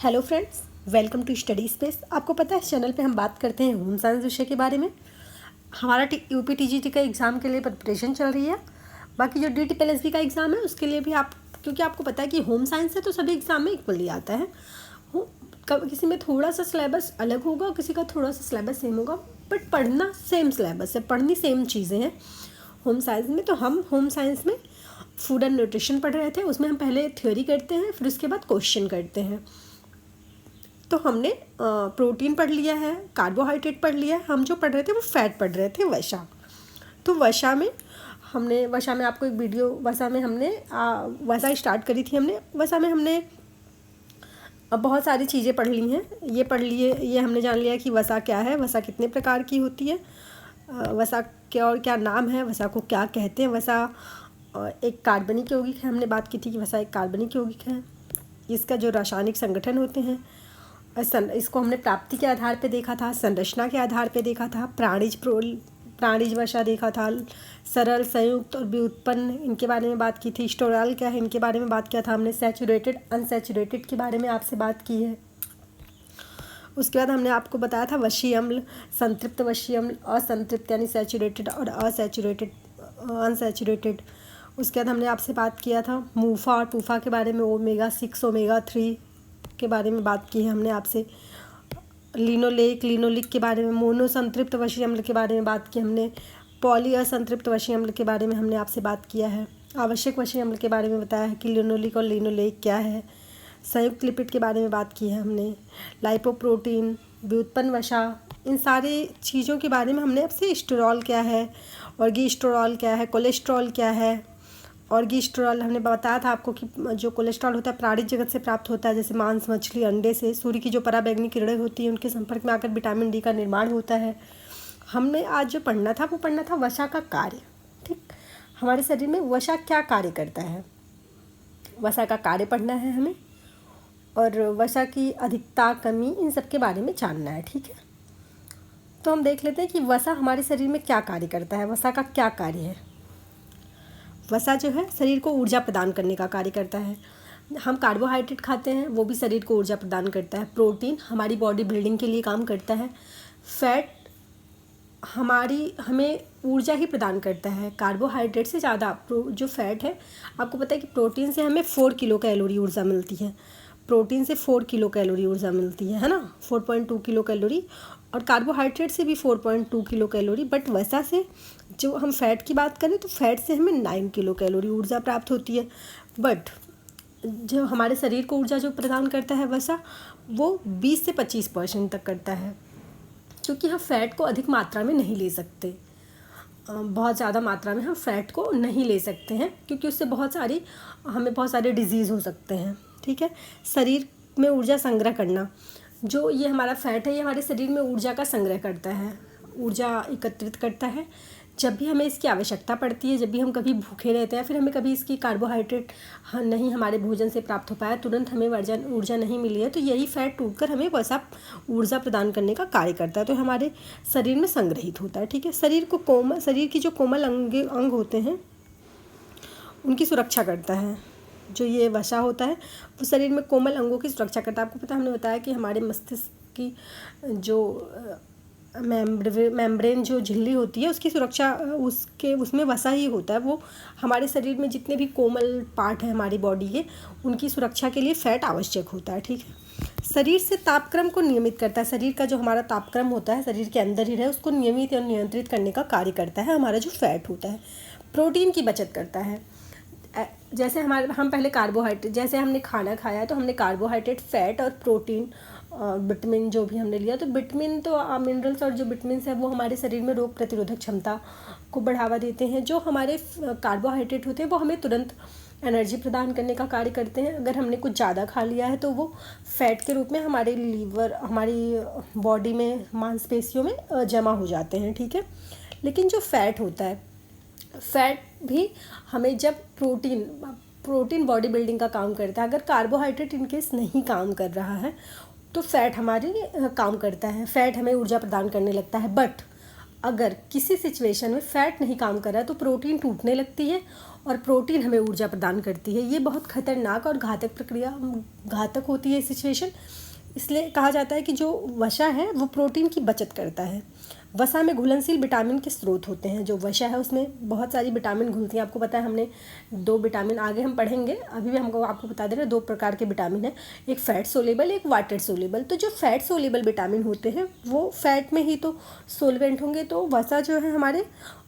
Hello friends, welcome to study space. आपको पता है इस चैनल पे हम बात करते हैं होम साइंस विषय के बारे में। हमारा यूपी टीजीटी का एग्ज़ाम के लिए प्रिपरेशन चल रही है। बाकी जो DTPLSB का एग्ज़ाम है उसके लिए भी क्योंकि आपको पता है कि होम साइंस है तो सभी एग्ज़ाम में इक्वली आता है। किसी में थोड़ा सा सिलेबस अलग होगा और किसी का थोड़ा सा सिलेबस सेम होगा, बट पढ़ना सेम सिलेबस है, पढ़नी सेम चीज़ें हैं होम साइंस में। तो हम होम साइंस में फूड एंड न्यूट्रिशन पढ़ रहे थे। उसमें हम पहले थ्योरी करते हैं, फिर उसके बाद क्वेश्चन करते हैं। तो हमने प्रोटीन पढ़ लिया है, कार्बोहाइड्रेट पढ़ लिया है। हम जो पढ़ रहे थे वो फैट पढ़ रहे थे, वसा। तो वसा में आपको एक वीडियो, वसा में हमने वसा स्टार्ट करी थी हमने। वसा में हमने बहुत सारी चीज़ें पढ़ ली हैं। ये हमने जान लिया कि वसा क्या है, वसा कितने प्रकार की होती है, वसा क्या और क्या नाम है, वसा को क्या कहते हैं। वसा एक कार्बनिक यौगिक है, हमने बात की थी कि वसा एक कार्बनिक यौगिक है। इसका जो रासायनिक संगठन होते हैं, इसको हमने प्राप्ति के आधार पे देखा था, संरचना के आधार पे देखा था, प्राणिज वसा देखा था, सरल, संयुक्त और व्युत्पन्न, इनके बारे में बात की थी। स्टोरल क्या है, इनके बारे में बात किया था हमने। सैचुरेटेड, अनसैचुरेटेड के बारे में आपसे बात की है। उसके बाद हमने आपको बताया था वशीय अम्ल, संतृप्त वशीय अम्ल, असंतृप्त यानी सैचुरेटेड और असैचुरेटेड, अनसैचुरेटेड। उसके बाद हमने आपसे बात किया था मूफा और पूफा के बारे में, ओमेगा 6 ओमेगा 3 के बारे में बात की है हमने आपसे। लिनोलिक के बारे में, मोनो संतृप्त वशीय अम्ल के बारे में बात की हमने। पॉली असंतृप्त वशीय अम्ल के बारे में हमने आपसे बात किया है। आवश्यक वशीय अम्ल के बारे में बताया है कि लिनोलिक और लिनोलेक क्या है। संयुक्त लिपिड के बारे में बात की है हमने। लाइपोप्रोटीन, व्युत्पन्न वसा, इन सारी चीज़ों के बारे में हमने आपसे स्टेरॉल क्या है, ऑर्गेस्टेरॉल क्या है, कोलेस्ट्रॉल क्या है। ऑर्गेस्टेरॉल हमने बताया था आपको कि जो कोलेस्ट्रॉल होता है प्राणिज जगत से प्राप्त होता है, जैसे मांस, मछली, अंडे से। सूर्य की जो पराबैंगनी किरणें होती हैं उनके संपर्क में आकर विटामिन डी का निर्माण होता है। हमने आज जो पढ़ना था वो पढ़ना था वसा का कार्य। ठीक, हमारे शरीर में वसा क्या कार्य करता है, वसा का कार्य पढ़ना है हमें, और वसा की अधिकता, कमी, इन सब के बारे में जानना है। ठीक है, तो हम देख लेते हैं कि वसा हमारे शरीर में क्या कार्य करता है, वसा का क्या कार्य है। वसा जो है शरीर को ऊर्जा प्रदान करने का कार्य करता है। हम कार्बोहाइड्रेट खाते हैं, वो भी शरीर को ऊर्जा प्रदान करता है। प्रोटीन हमारी बॉडी बिल्डिंग के लिए काम करता है। फैट हमें ऊर्जा ही प्रदान करता है। कार्बोहाइड्रेट से ज़्यादा जो फैट है, आपको पता है कि प्रोटीन से हमें 4 किलो कैलोरी ऊर्जा मिलती है। प्रोटीन से 4 किलो कैलोरी ऊर्जा मिलती है ना, 4.2 किलो कैलोरी। और कार्बोहाइड्रेट से भी 4.2 किलो कैलोरी। बट वसा से, जो हम फैट की बात करें तो फैट से हमें 9 किलो कैलोरी ऊर्जा प्राप्त होती है। बट जो हमारे शरीर को ऊर्जा जो प्रदान करता है वसा, वो 20 से 25% तक करता है, क्योंकि हम फैट को अधिक मात्रा में नहीं ले सकते। बहुत ज़्यादा मात्रा में हम फैट को नहीं ले सकते हैं, क्योंकि उससे हमें बहुत सारे डिजीज़ हो सकते हैं। ठीक है, शरीर में ऊर्जा संग्रह करना, जो ये हमारा फैट है, ये हमारे शरीर में ऊर्जा का संग्रह करता है, ऊर्जा एकत्रित करता है। जब भी हमें इसकी आवश्यकता पड़ती है, जब भी हम कभी भूखे रहते हैं, फिर हमें कभी इसकी कार्बोहाइड्रेट नहीं हमारे भोजन से प्राप्त हो पाया, तुरंत हमें ऊर्जा नहीं मिली है, तो यही फैट टूटकर हमें वसा ऊर्जा प्रदान करने का कार्य करता है, तो हमारे शरीर में संग्रहित होता है। ठीक है, शरीर की जो कोमल अंग होते हैं उनकी सुरक्षा करता है। जो ये वसा होता है वो शरीर में कोमल अंगों की सुरक्षा करता है। आपको पता है, हमने बताया कि हमारे मस्तिष्क की जो मेम्ब्रेन, जो झिल्ली होती है, उसकी सुरक्षा उसमें वसा ही होता है। वो हमारे शरीर में जितने भी कोमल पार्ट है हमारी बॉडी के, उनकी सुरक्षा के लिए फैट आवश्यक होता है। ठीक है, शरीर से तापक्रम को नियमित करता है। शरीर का जो हमारा तापक्रम होता है, शरीर के अंदर ही रहे, उसको नियमित और नियंत्रित करने का कार्य करता है हमारा जो फैट होता है। प्रोटीन की बचत करता है। जैसे हम पहले कार्बोहाइड्रेट, जैसे हमने खाना खाया तो हमने कार्बोहाइड्रेट, फैट और प्रोटीन, विटामिन जो भी हमने लिया, तो विटामिन तो मिनरल्स और जो विटामिन है वो हमारे शरीर में रोग प्रतिरोधक क्षमता को बढ़ावा देते हैं। जो हमारे कार्बोहाइड्रेट होते हैं वो हमें तुरंत एनर्जी प्रदान करने का कार्य करते हैं। अगर हमने कुछ ज़्यादा खा लिया है तो वो फैट के रूप में हमारे लीवर, हमारी बॉडी में, मांसपेशियों में जमा हो जाते हैं। ठीक है, लेकिन जो फैट होता है, फैट भी हमें, जब प्रोटीन बॉडी बिल्डिंग का काम करता है, अगर कार्बोहाइड्रेट इनकेस नहीं काम कर रहा है तो फैट हमारी काम करता है, फैट हमें ऊर्जा प्रदान करने लगता है। बट अगर किसी सिचुएशन में फैट नहीं काम कर रहा है तो प्रोटीन टूटने लगती है और प्रोटीन हमें ऊर्जा प्रदान करती है। ये बहुत खतरनाक और घातक होती है ये सिचुएशन। इसलिए कहा जाता है कि जो वसा है वो प्रोटीन की बचत करता है। वसा में घुलनशील विटामिन के स्रोत होते हैं। जो वसा है उसमें बहुत सारी विटामिन घुलती हैं। आपको पता है, हमने 2 विटामिन आगे हम पढ़ेंगे, अभी भी आपको बता दे रहे हैं 2 प्रकार के विटामिन हैं, एक फैट सोलेबल, एक वाटर सोलेबल। तो जो फैट सोलेबल विटामिन होते हैं वो फैट में ही तो सोलवेंट होंगे। तो वसा जो है हमारे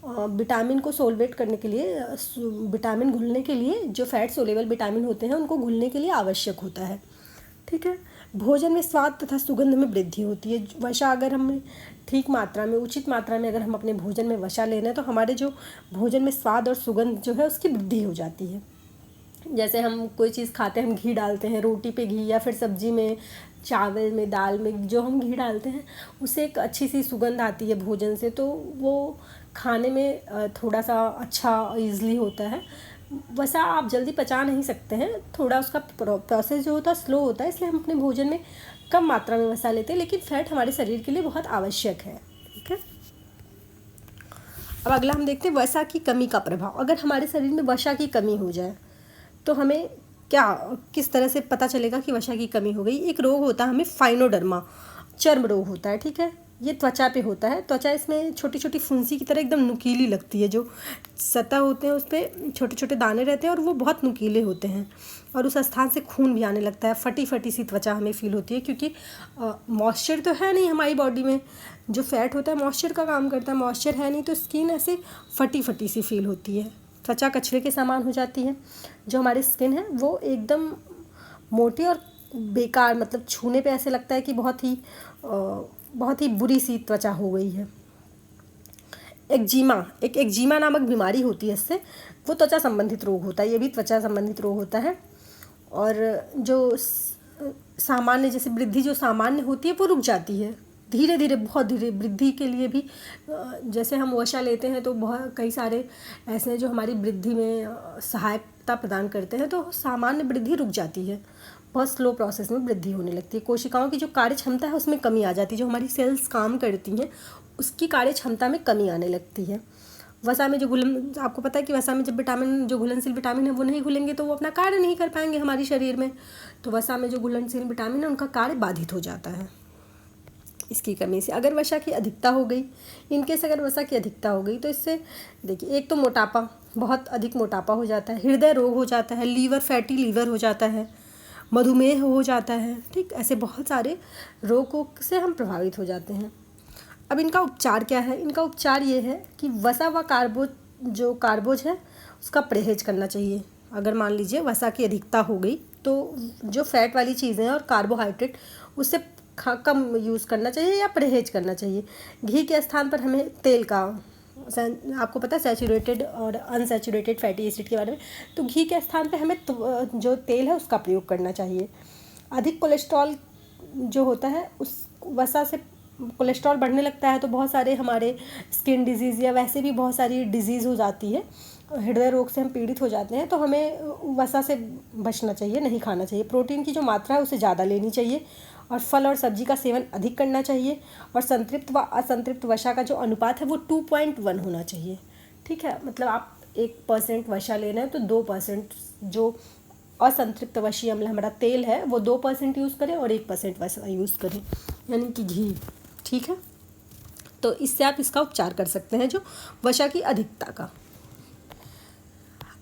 विटामिन को सोलवेट करने के लिए, विटामिन घुलने के लिए, जो फैट सोलेबल विटामिन होते हैं उनको घुलने के लिए आवश्यक होता है। ठीक है। भोजन में स्वाद तथा सुगंध में वृद्धि होती है। वसा अगर हम ठीक मात्रा में, उचित मात्रा में अगर हम अपने भोजन में वसा ले रहे हैं तो हमारे जो भोजन में स्वाद और सुगंध जो है उसकी वृद्धि हो जाती है। जैसे हम कोई चीज़ खाते हैं, हम घी डालते हैं, रोटी पे घी, या फिर सब्जी में, चावल में, दाल में जो हम घी डालते हैं उससे एक अच्छी सी सुगंध आती है भोजन से, तो वो खाने में थोड़ा सा अच्छा ईज़िली होता है। वसा आप जल्दी पचा नहीं सकते हैं, थोड़ा उसका प्रोसेस जो होता है स्लो होता है, इसलिए हम अपने भोजन में कम मात्रा में वसा लेते हैं, लेकिन फैट हमारे शरीर के लिए बहुत आवश्यक है। ठीक है। अब अगला हम देखते हैं वसा की कमी का प्रभाव। अगर हमारे शरीर में वसा की कमी हो जाए तो हमें किस तरह से पता चलेगा कि वसा की कमी हो गई। एक रोग होता है हमें फाइनोडर्मा, चर्म रोग होता है। ठीक है। ये त्वचा पे होता है। त्वचा इसमें छोटी छोटी फुंसी की तरह एकदम नुकीली लगती है। जो सतह होते हैं उस पर छोटे छोटे दाने रहते हैं और वो बहुत नुकीले होते हैं, और उस स्थान से खून भी आने लगता है। फटी फटी सी त्वचा हमें फील होती है, क्योंकि मॉइस्चर तो है नहीं हमारी बॉडी में। जो फैट होता है मॉइस्चर का काम करता है, मॉइस्चर है नहीं तो स्किन ऐसे फटी फटी सी फील होती है। त्वचा कछुए के समान हो जाती है। जो हमारी स्किन है वो एकदम मोटी और बेकार, मतलब छूने पे ऐसे लगता है कि बहुत ही बुरी सी त्वचा हो गई है। एक्जिमा नामक बीमारी होती है इससे। वो त्वचा संबंधित रोग होता है, ये भी त्वचा संबंधित रोग होता है। और जो सामान्य, जैसे वृद्धि जो सामान्य होती है वो रुक जाती है धीरे धीरे, बहुत धीरे। वृद्धि के लिए भी जैसे हम वसा लेते हैं तो बहुत कई सारे ऐसे हैं जो हमारी वृद्धि में सहायता प्रदान करते हैं, तो सामान्य वृद्धि रुक जाती है, बहुत स्लो प्रोसेस में वृद्धि होने लगती है। कोशिकाओं की जो कार्य क्षमता है उसमें कमी आ जाती है। जो हमारी सेल्स काम करती हैं उसकी कार्य क्षमता में कमी आने लगती है। वसा में जो आपको पता है कि वसा में जब विटामिन, जो घुलनशील विटामिन है वो नहीं घुलेंगे तो वो अपना कार्य नहीं कर पाएंगे हमारे शरीर में। तो वसा में जो घुलनशील विटामिन है उनका कार्य बाधित हो जाता है इसकी कमी से। अगर वसा की अधिकता हो गई, इनकेस अगर वसा की अधिकता हो गई तो इससे देखिए, एक तो मोटापा, बहुत अधिक मोटापा हो जाता है, हृदय रोग हो जाता है, लीवर, फैटी लीवर हो जाता है, मधुमेह हो जाता है। ठीक, ऐसे बहुत सारे रोगों से हम प्रभावित हो जाते हैं। अब इनका उपचार क्या है? इनका उपचार ये है कि वसा व कार्बोज है उसका परहेज करना चाहिए। अगर मान लीजिए वसा की अधिकता हो गई तो जो फैट वाली चीज़ें हैं और कार्बोहाइड्रेट उससे कम यूज़ करना चाहिए या परहेज करना चाहिए। घी के स्थान पर हमें तेल का, आपको पता है सैचुरेटेड और अनसैचुरेटेड फैटी एसिड के बारे में, तो घी के स्थान पे हमें जो तेल है उसका प्रयोग करना चाहिए। अधिक कोलेस्ट्रॉल जो होता है, उस वसा से कोलेस्ट्रॉल बढ़ने लगता है तो बहुत सारे हमारे स्किन डिजीज़ या वैसे भी बहुत सारी डिजीज़ हो जाती है, हृदय रोग से हम पीड़ित हो जाते हैं, तो हमें वसा से बचना चाहिए, नहीं खाना चाहिए। प्रोटीन की जो मात्रा है उसे ज़्यादा लेनी चाहिए और फल और सब्जी का सेवन अधिक करना चाहिए। और संतृप्त व असंतृप्त वसा का जो अनुपात है वो 2.1 होना चाहिए। ठीक है, मतलब आप 1% वसा लेना है तो 2% जो असंतृप्त वसीय अम्ल हमारा तेल है वो 2% यूज़ करें और 1% वसा यूज़ करें, यानी कि घी। ठीक है, तो इससे आप इसका उपचार कर सकते हैं जो वसा की अधिकता का।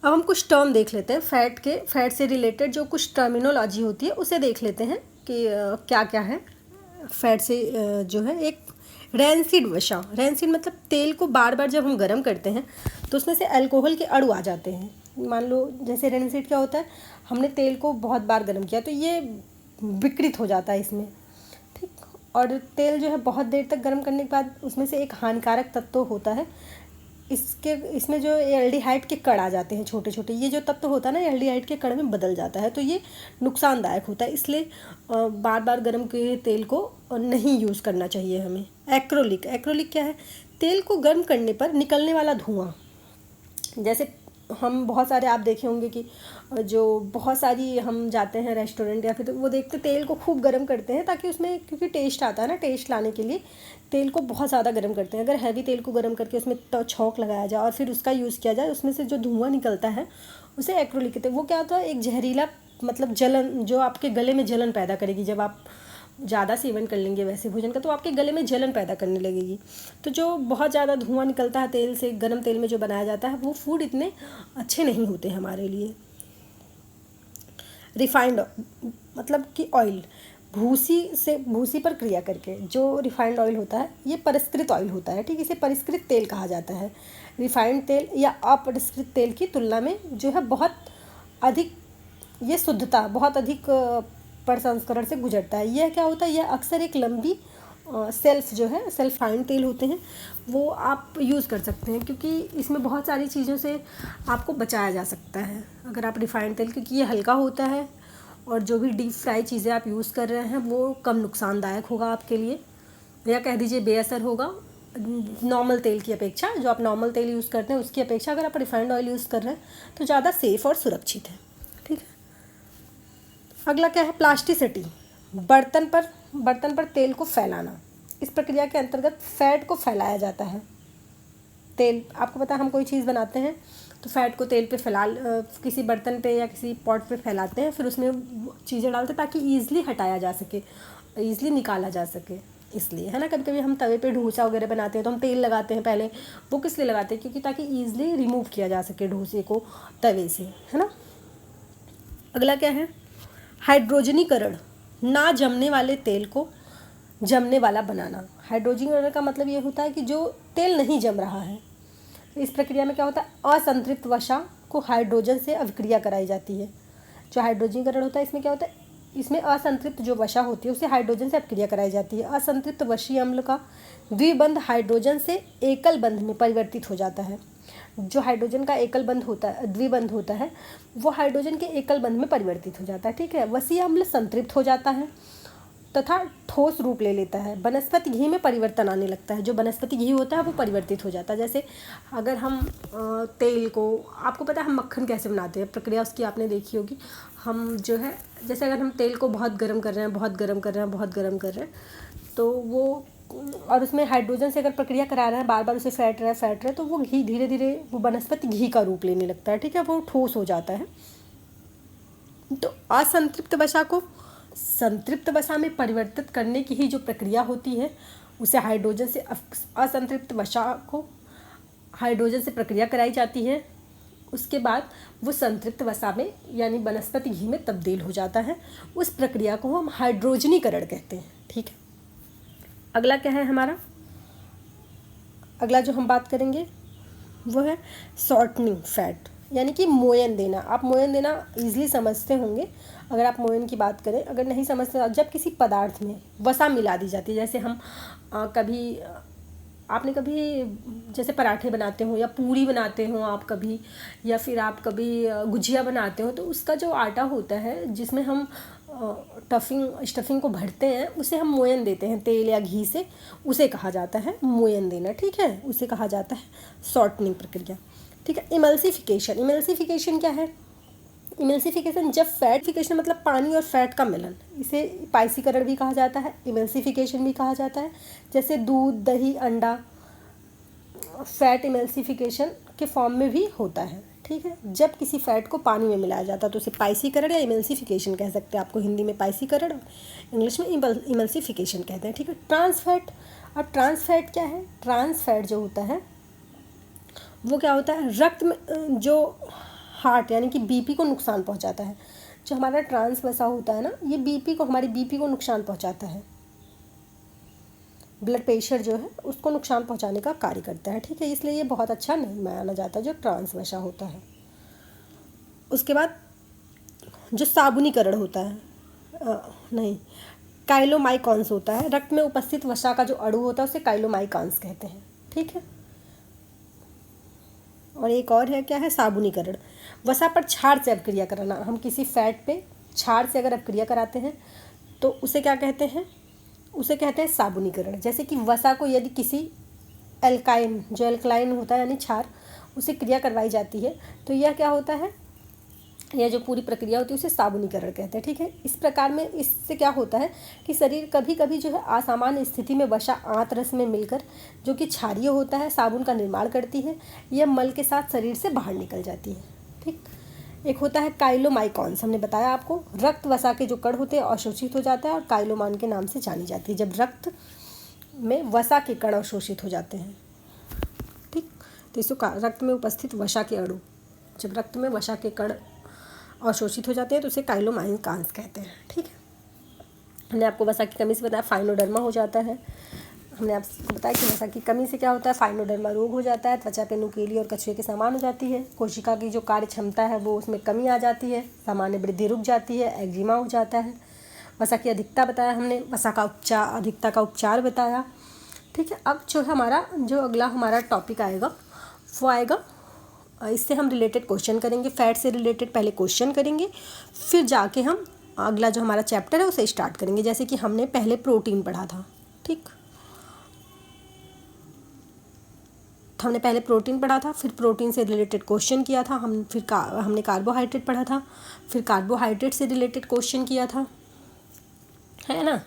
अब हम कुछ टर्म देख लेते हैं फैट से रिलेटेड जो कुछ टर्मिनोलॉजी होती है उसे देख लेते हैं कि क्या क्या है फैट से जो है। एक रैंसिड वसा, रैंसिड मतलब तेल को बार बार जब हम गर्म करते हैं तो उसमें से अल्कोहल के अणु आ जाते हैं। मान लो जैसे रैंसिड क्या होता है, हमने तेल को बहुत बार गर्म किया तो ये विकृत हो जाता है इसमें। ठीक, और तेल जो है बहुत देर तक गर्म करने के बाद उसमें से एक हानिकारक तत्व होता है, इसमें जो एल्डिहाइड के कण आ जाते हैं छोटे छोटे, ये जो तत्व होता है ना एल्डिहाइड के कण में बदल जाता है, तो ये नुकसानदायक होता है। इसलिए बार बार गर्म किए तेल को नहीं यूज़ करना चाहिए हमें। एक्रोलिक क्या है? तेल को गर्म करने पर निकलने वाला धुआं। जैसे हम बहुत सारे आप देखे होंगे कि जो बहुत सारी हम जाते हैं रेस्टोरेंट या फिर तो वो देखते तेल को खूब गर्म करते हैं, ताकि उसमें क्योंकि टेस्ट आता है ना, टेस्ट लाने के लिए तेल को बहुत ज़्यादा गर्म करते हैं। अगर हैवी तेल को गर्म करके उसमें छौंक लगाया जाए और फिर उसका यूज़ किया जाए, उसमें से जो धुआं निकलता है उसे एक्रोलिक कहते हैं। वो क्या होता है, एक जहरीला मतलब जलन, जो आपके गले में जलन पैदा करेगी। जब आप ज़्यादा सेवन कर लेंगे वैसे भोजन का, तो आपके गले में जलन पैदा करने लगेगी। तो जो बहुत ज़्यादा धुआं निकलता है तेल से, गर्म तेल में जो बनाया जाता है, वो फूड इतने अच्छे नहीं होते हमारे लिए। रिफाइंड मतलब कि ऑयल, भूसी पर क्रिया करके जो रिफाइंड ऑयल होता है, ये परिष्कृत ऑयल होता है, ठीक। इसे परिष्कृत तेल कहा जाता है। रिफाइंड तेल या अपरिष्कृत तेल की तुलना में जो है बहुत अधिक, ये शुद्धता बहुत अधिक प्रसंस्करण से गुजरता है। यह क्या होता है, यह अक्सर एक लंबी सेल्फ फाइंड तेल होते हैं, वो आप यूज़ कर सकते हैं, क्योंकि इसमें बहुत सारी चीज़ों से आपको बचाया जा सकता है अगर आप रिफाइंड तेल, क्योंकि ये हल्का होता है और जो भी डीप फ्राई चीज़ें आप यूज़ कर रहे हैं वो कम नुकसानदायक होगा आपके लिए, या कह दीजिए बेअसर होगा नॉर्मल तेल की अपेक्षा। जो आप नॉर्मल तेल यूज़ करते हैं उसकी अपेक्षा अगर आप रिफाइंड ऑयल यूज़ कर रहे हैं तो ज़्यादा सेफ़ और सुरक्षित है, ठीक है। अगला क्या है, प्लास्टिसिटी, बर्तन पर तेल को फैलाना। इस प्रक्रिया के अंतर्गत फैट को फैलाया जाता है। तेल, आपको पता है हम कोई चीज़ बनाते हैं तो फैट को तेल पे किसी बर्तन पे या किसी पॉट पे फैलाते हैं, फिर उसमें चीज़ें डालते हैं ताकि ईज़िली हटाया जा सके, ईज़िली निकाला जा सके, इसलिए, है ना। कभी कभी हम तवे पे डोसा वगैरह बनाते हैं तो हम तेल लगाते हैं पहले, वो किस लिए लगाते हैं, क्योंकि ताकि ईज़िली रिमूव किया जा सके डोसे को तवे से, है ना। अगला क्या है, हाइड्रोजनीकरण, ना जमने वाले तेल को जमने वाला बनाना। हाइड्रोजनीकरण का मतलब ये होता है कि जो तेल नहीं जम रहा है, इस प्रक्रिया में क्या होता है, असंतृप्त वसा को हाइड्रोजन से अभिक्रिया कराई जाती है। जो हाइड्रोजनीकरण होता है इसमें क्या होता है, इसमें असंतृप्त जो वसा होती है उसे हाइड्रोजन से अभिक्रिया कराई जाती है। असंतृप्त वसीय अम्ल का द्विबंध हाइड्रोजन से एकल बंध में परिवर्तित हो जाता है। जो हाइड्रोजन का द्विबंध होता है वो हाइड्रोजन के एकल बंध में परिवर्तित हो जाता है, ठीक है। वसीय अम्ल संतृप्त हो जाता है तथा ठोस रूप ले लेता है। वनस्पति घी में परिवर्तन आने लगता है। जो वनस्पति घी होता है वो परिवर्तित हो जाता है। जैसे अगर हम तेल को, आपको पता है हम मक्खन कैसे बनाते हैं, प्रक्रिया उसकी आपने देखी होगी। हम जो है, जैसे अगर हम तेल को बहुत गर्म कर रहे हैं तो वो, और उसमें हाइड्रोजन से अगर प्रक्रिया करा रहे हैं, बार बार उसे फैट रहे हैं, तो वो घी धीरे धीरे वो वनस्पति घी का रूप लेने लगता है, ठीक है, वो ठोस हो जाता है। तो असंतृप्त वसा को संतृप्त वसा में परिवर्तित करने की ही जो प्रक्रिया होती है उसे हाइड्रोजन से, असंतृप्त वसा को हाइड्रोजन से प्रक्रिया कराई जाती है। उसके बाद वो संतृप्त वसा में यानी वनस्पति घी में तब्दील हो जाता है। उस प्रक्रिया को हम हाइड्रोजनीकरण कहते हैं, ठीक है। अगला क्या है हमारा, अगला जो हम बात करेंगे वो है शॉर्टनिंग फैट, यानी कि मोयन देना। आप मोयन देना ईजिली समझते होंगे अगर आप मोयन की बात करें। अगर नहीं समझते, जब किसी पदार्थ में वसा मिला दी जाती है, जैसे हम आपने कभी जैसे पराठे बनाते हो या पूरी बनाते हो आप कभी, या फिर आप कभी गुजिया बनाते हो, तो उसका जो आटा होता है जिसमें हम स्टफिंग को भरते हैं उसे हम मोयन देते हैं तेल या घी से, उसे कहा जाता है मोयन देना, ठीक है। उसे कहा जाता है शॉर्टनिंग प्रक्रिया, ठीक है। इमल्सिफिकेशन क्या है, इमल्सिफिकेशन जब फैटिफिकेशन मतलब पानी और फैट का मिलन, इसे पाइसीकरण भी कहा जाता है, इमल्सिफिकेशन भी कहा जाता है। जैसे दूध, दही, अंडा फैट इमल्सिफिकेशन के फॉर्म में भी होता है, ठीक है। जब किसी फैट को पानी में मिलाया जाता है तो उसे पाइसीकरण या इमल्सिफिकेशन कह सकते हैं। आपको हिंदी में पाइसीकरण, इंग्लिश में इमल्सिफिकेशन कहते हैं, ठीक है। ट्रांसफैट, अब ट्रांसफैट क्या है, ट्रांसफैट जो होता है वो क्या होता है, रक्त में जो हार्ट यानी कि बीपी को नुकसान पहुंचाता है। जो हमारा ट्रांस वसा होता है ना, ये हमारी बीपी को नुकसान पहुंचाता है। ब्लड प्रेशर जो है उसको नुकसान पहुंचाने का कार्य करता है, ठीक है। इसलिए ये बहुत अच्छा नहीं माना जाता जो ट्रांस वसा होता है। उसके बाद जो साबुनीकरण होता है, काइलोमाइकॉन्स होता है। रक्त में उपस्थित वसा का जो अणु होता है उसे काइलोमाइकॉन्स कहते हैं, ठीक है। और एक और है, क्या है, साबुनीकरण, वसा पर क्षार से अभिक्रिया कराना। हम किसी फैट पे क्षार से अगर अभिक्रिया कराते हैं तो उसे क्या कहते हैं, उसे कहते हैं साबुनीकरण। जैसे कि वसा को यदि किसी एल्कालाइन होता है यानी क्षार, उसे क्रिया करवाई जाती है तो यह क्या होता है, या जो पूरी प्रक्रिया होती है उसे साबुनीकरण कहते हैं। ठीक है, इस प्रकार में इससे क्या होता है कि शरीर कभी कभी जो है असामान्य स्थिति में वसा आंत रस में मिलकर जो कि क्षारीय होता है साबुन का निर्माण करती है। यह मल के साथ शरीर से बाहर निकल जाती है। ठीक, एक होता है काइलोमाइकॉन्स, हमने बताया आपको, रक्त वसा के जो कण होते हैं अवशोषित हो जाता है और काइलोमान के नाम से जानी जाती है जब रक्त में वसा के कण अवशोषित हो जाते हैं। ठीक, तो इसको रक्त में उपस्थित वसा के अणु, जब रक्त में वसा के कण अवशोषित हो जाते हैं तो उसे काइलोमाइकॉन्स कहते हैं। ठीक है, हमने आपको वसा की कमी से बताया फाइनोडर्मा हो जाता है। हमने आपको बताया कि वसा की कमी से क्या होता है, फाइनोडर्मा रोग हो जाता है, त्वचा पे नुकीली और कछुए के समान हो जाती है, कोशिका की जो कार्य क्षमता है वो उसमें कमी आ जाती है, सामान्य वृद्धि रुक जाती है, एक्जिमा हो जाता है। वसा की अधिकता बताया हमने, वसा का उपचार, अधिकता का उपचार बताया। ठीक है, अब जो हमारा जो अगला हमारा टॉपिक आएगा वो आएगा, इससे हम रिलेटेड क्वेश्चन करेंगे, फैट से रिलेटेड पहले क्वेश्चन करेंगे, फिर जाके हम अगला जो हमारा चैप्टर है उसे स्टार्ट करेंगे। जैसे कि हमने पहले प्रोटीन पढ़ा था। ठीक, तो हमने पहले प्रोटीन पढ़ा था, फिर प्रोटीन से रिलेटेड क्वेश्चन किया था, हमने कार्बोहाइड्रेट पढ़ा था, फिर कार्बोहाइड्रेट से रिलेटेड क्वेश्चन किया था, है ना।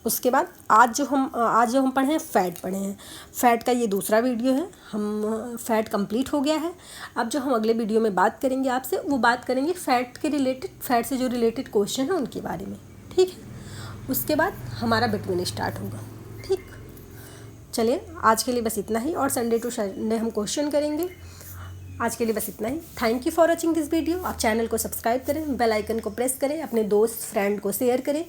उसके बाद आज जो हम पढ़े हैं फैट पढ़े हैं। फैट का ये दूसरा वीडियो है, हम फैट कंप्लीट हो गया है। अब जो हम अगले वीडियो में बात करेंगे आपसे, वो बात करेंगे फैट के रिलेटेड, फैट से जो रिलेटेड क्वेश्चन है उनके बारे में। ठीक है, उसके बाद हमारा विटामिन स्टार्ट होगा। ठीक, चलिए आज के लिए बस इतना ही, और संडे टू संडे हम क्वेश्चन करेंगे। आज के लिए बस इतना ही। Thank you for watching this video. आप चैनल को सब्सक्राइब करें, बेल आइकन को प्रेस करें, अपने दोस्त फ्रेंड को शेयर करें।